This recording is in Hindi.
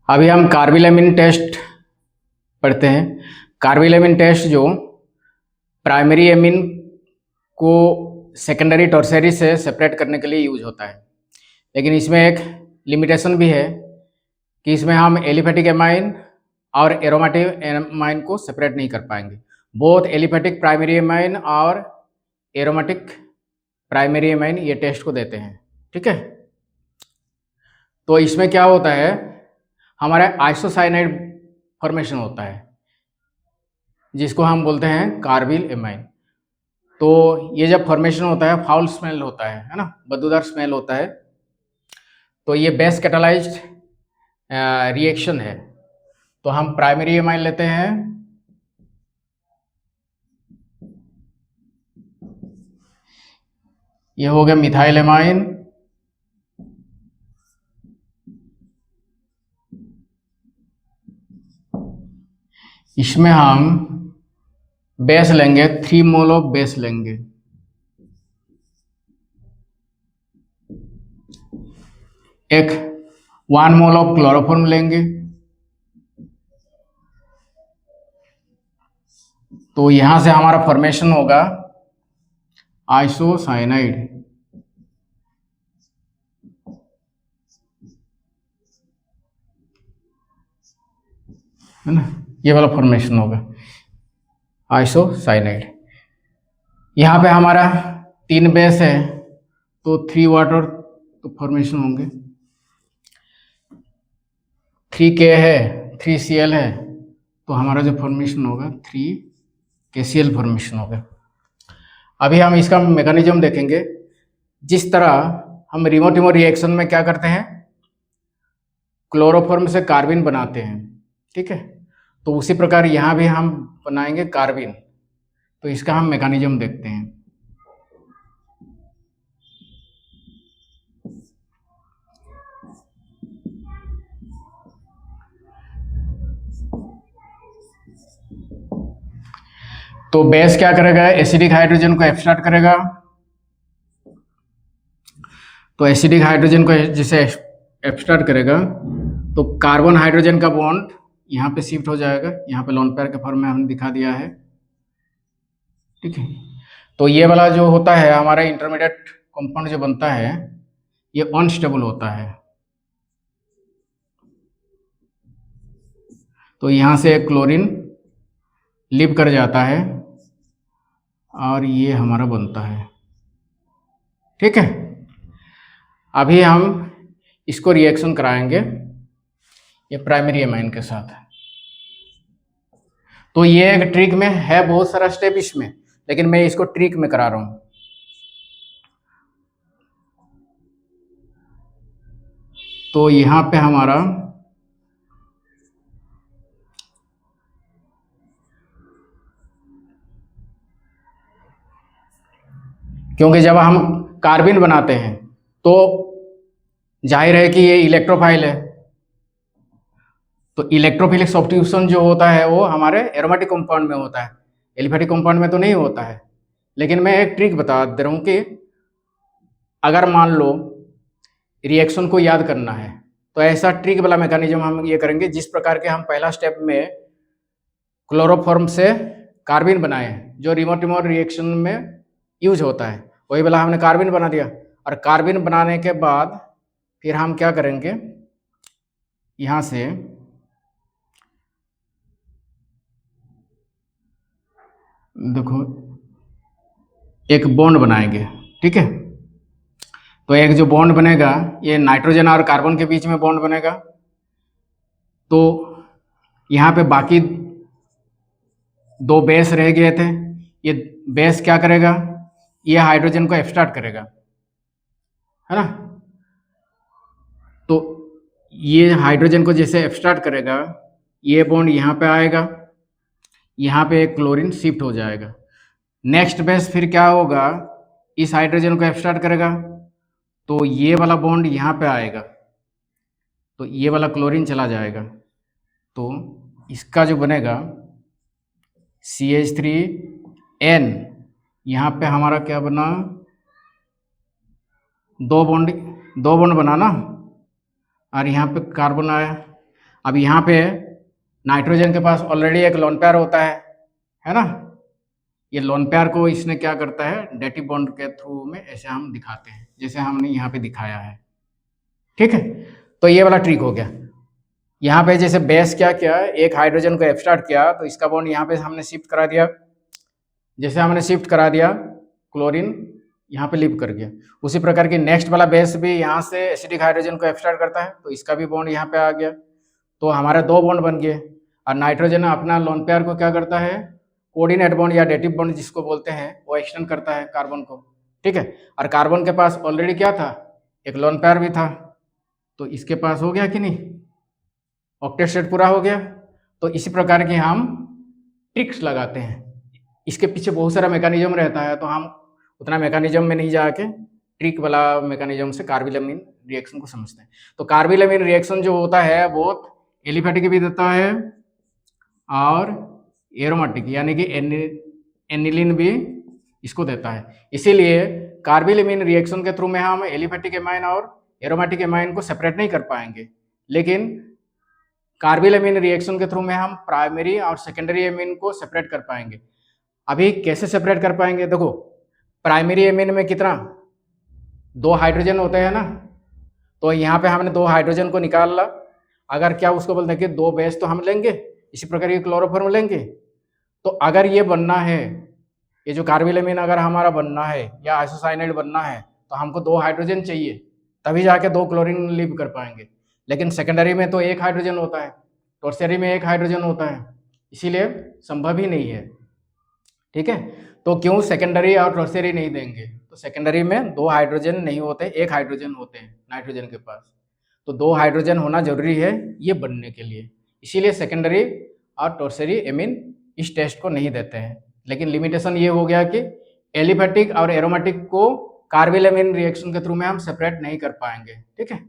अभी हम कार्बिलमिन टेस्ट पढ़ते हैं। कार्बिलमिन टेस्ट जो प्राइमरी एमिन को सेकेंडरी टर्शियरी से सेपरेट करने के लिए यूज होता है, लेकिन इसमें एक लिमिटेशन भी है कि इसमें हम एलिफेटिक एमाइन और एरोमेटिक एमाइन को सेपरेट नहीं कर पाएंगे। बोथ एलिफेटिक प्राइमरी एमाइन और एरोमेटिक प्राइमरी एमाइन ये टेस्ट को देते हैं, ठीक है। तो इसमें क्या होता है, हमारा आइसोसाइनाइड फॉर्मेशन होता है जिसको हम बोलते हैं कार्बिल एमाइन। तो ये जब फॉर्मेशन होता है फाउल स्मेल होता है ना, बदबूदार स्मेल होता है। तो ये बेस कैटालाइज्ड रिएक्शन है। तो हम प्राइमरी एमाइन लेते हैं, ये हो गया मिथाइल एमाइन, इसमें हम बेस लेंगे 3 मोल ऑफ बेस लेंगे, एक 1 मोल ऑफ क्लोरोफॉर्म लेंगे। तो यहां से हमारा फॉर्मेशन होगा आइसोसाइनाइड, है ना, ये वाला फॉर्मेशन होगा आइसोसाइनाइड। यहाँ पे हमारा 3 बेस है तो 3 वाटर तो फॉर्मेशन होंगे, 3K है 3Cl है तो हमारा जो फॉर्मेशन होगा 3KCl फॉर्मेशन होगा। अभी हम इसका मैकेनिज्म देखेंगे। जिस तरह हम रिमोटिमो रिएक्शन में क्या करते हैं, क्लोरोफॉर्म से कार्बिन बनाते हैं, ठीक है, तो उसी प्रकार यहाँ भी हम बनाएंगे कार्बिन। तो इसका हम मैकेनिज्म देखते हैं। तो बेस क्या करेगा, एसिडिक हाइड्रोजन को एब्स्ट्रैक्ट करेगा। तो एसिडिक हाइड्रोजन को जिसे एब्स्ट्रैक्ट करेगा तो कार्बन हाइड्रोजन का बॉन्ड यहाँ पे शिफ्ट हो जाएगा, यहाँ पे लोन पेयर के फॉर्म में हमने दिखा दिया है, ठीक है। तो ये वाला जो होता है हमारा इंटरमीडिएट कंपाउंड जो बनता है ये अनस्टेबल होता है। तो यहाँ से क्लोरीन लीव कर जाता है और ये हमारा बनता है, ठीक है। अभी हम इसको रिएक्शन कराएंगे ये प्राइमरी एमाइन के साथ। तो ये एक ट्रिक में है, बहुत सारा स्टेप इसमें, लेकिन मैं इसको ट्रिक में करा रहा हूं। तो यहां पे हमारा क्योंकि जब हम कार्बिन बनाते हैं तो जाहिर है कि ये इलेक्ट्रोफाइल है, तो इलेक्ट्रोफिलिक सब्स्टिट्यूशन जो होता है वो हमारे एरोमेटिक कंपाउंड में होता है, एलिफेटिक कंपाउंड में तो नहीं होता है। लेकिन मैं एक ट्रिक बता दे रहा हूँ कि अगर मान लो रिएक्शन को याद करना है तो ऐसा ट्रिक वाला मैकेनिज्म हम ये करेंगे जिस प्रकार के हम पहला स्टेप में क्लोरोफॉर्म से कार्बिन बनाए हैं जो रिमोट रिएक्शन में यूज होता है, वही वाला हमने कार्बिन बना दिया। और कार्बिन बनाने के बाद फिर हम क्या करेंगे, यहाँ से देखो एक बॉन्ड बनाएंगे, ठीक है। तो एक जो बॉन्ड बनेगा ये नाइट्रोजन और कार्बन के बीच में बॉन्ड बनेगा। तो यहाँ पे बाकी 2 बेस रह गए थे, ये बेस क्या करेगा, ये हाइड्रोजन को एब्स्ट्रैक्ट करेगा, है ना। तो ये हाइड्रोजन को जैसे एब्स्ट्रैक्ट करेगा ये बॉन्ड यहाँ पे आएगा, यहाँ पे एक क्लोरीन शिफ्ट हो जाएगा। नेक्स्ट बेस फिर क्या होगा, इस हाइड्रोजन को एब्स्ट्रैक्ट करेगा तो ये वाला बॉन्ड यहाँ पे आएगा, तो ये वाला क्लोरीन चला जाएगा। तो इसका जो बनेगा CH3N, यहाँ पे हमारा क्या बना, 2 बॉन्ड बना ना, और यहाँ पे कार्बन आया। अब यहाँ पे नाइट्रोजन के पास ऑलरेडी एक लोन पेयर होता है ना। ये लोन पेयर को इसने क्या करता है, डेटिव बॉन्ड के थ्रू में ऐसे हम दिखाते हैं, जैसे हमने यहाँ पे दिखाया है। ठीक है, तो ये वाला ट्रिक हो गया। यहाँ पे जैसे बेस क्या किया, एक हाइड्रोजन को एब्स्ट्रैक्ट किया, तो इसका बॉन्ड यहाँ पे हमने शिफ्ट करा दिया। जैसे हमने शिफ्ट करा दिया, क्लोरीन यहाँ पे लिप कर गया। उसी प्रकार की नेक्स्ट वाला बेस भी यहाँ से एसिडिक हाइड्रोजन को एब्स्ट्रैक्ट करता है, तो इसका भी बॉन्ड यहाँ पे आ गया। तो हमारे 2 बॉन्ड बन गए। और नाइट्रोजन अपना लोन पेयर को क्या करता है, कोऑर्डिनेट बॉन्ड या डेटिव बॉन्ड जिसको बोलते हैं, वो एक्सटेंड करता है कार्बन को। ठीक है, और कार्बन के पास ऑलरेडी क्या था, एक लोन पेयर भी था, तो इसके पास हो गया कि नहीं, ऑक्टेट स्टेट पूरा हो गया। तो इसी प्रकार के हम ट्रिक्स लगाते हैं। इसके पीछे बहुत सारा मैकेनिज्म रहता है, तो हम उतना मैकेनिज्म में नहीं जाके ट्रिक वाला मैकेनिज्म से कार्बिलमिन रिएक्शन को समझते हैं। तो कार्बिलमिन रिएक्शन जो होता है बहुत एलिफेटिक भी देता है और एरोमेटिक यानी कि एनिलीन भी इसको देता है। इसीलिए कार्बिलमिन रिएक्शन के थ्रू में हम एलिफेटिक एमाइन और एरोमेटिक एमाइन को सेपरेट नहीं कर पाएंगे, लेकिन कार्बिलमिन रिएक्शन के थ्रू में हम प्राइमरी और सेकेंडरी एमीन को सेपरेट कर पाएंगे। अभी कैसे सेपरेट कर पाएंगे, देखो प्राइमरी एमीन में कितना 2 हाइड्रोजन होते हैं ना, तो यहाँ पे हमने 2 हाइड्रोजन को निकाल ला। अगर क्या उसको बोलते हैं कि 2 बेस तो हम लेंगे, इसी प्रकार ये क्लोरोफॉर्म लेंगे। तो अगर ये बनना है, ये जो कार्बिलमिन अगर हमारा बनना है या आइसोसाइनाइड बनना है, तो हमको 2 हाइड्रोजन चाहिए, तभी जाके 2 क्लोरीन लिव कर पाएंगे। लेकिन सेकेंडरी में तो 1 हाइड्रोजन होता है, टर्शियरी में 1 हाइड्रोजन होता है, इसीलिए संभव ही नहीं है। ठीक है, तो क्यों सेकेंडरी और टर्शियरी नहीं देंगे, तो सेकेंडरी में 2 हाइड्रोजन नहीं होते, 1 हाइड्रोजन होते हैं नाइट्रोजन के पास, तो 2 हाइड्रोजन होना जरूरी है ये बनने के लिए। इसीलिए सेकेंडरी और टर्शियरी एमीन इस टेस्ट को नहीं देते हैं। लेकिन लिमिटेशन ये हो गया कि एलिफेटिक और एरोमेटिक को कार्बिलमिन रिएक्शन के थ्रू में हम सेपरेट नहीं कर पाएंगे। ठीक है।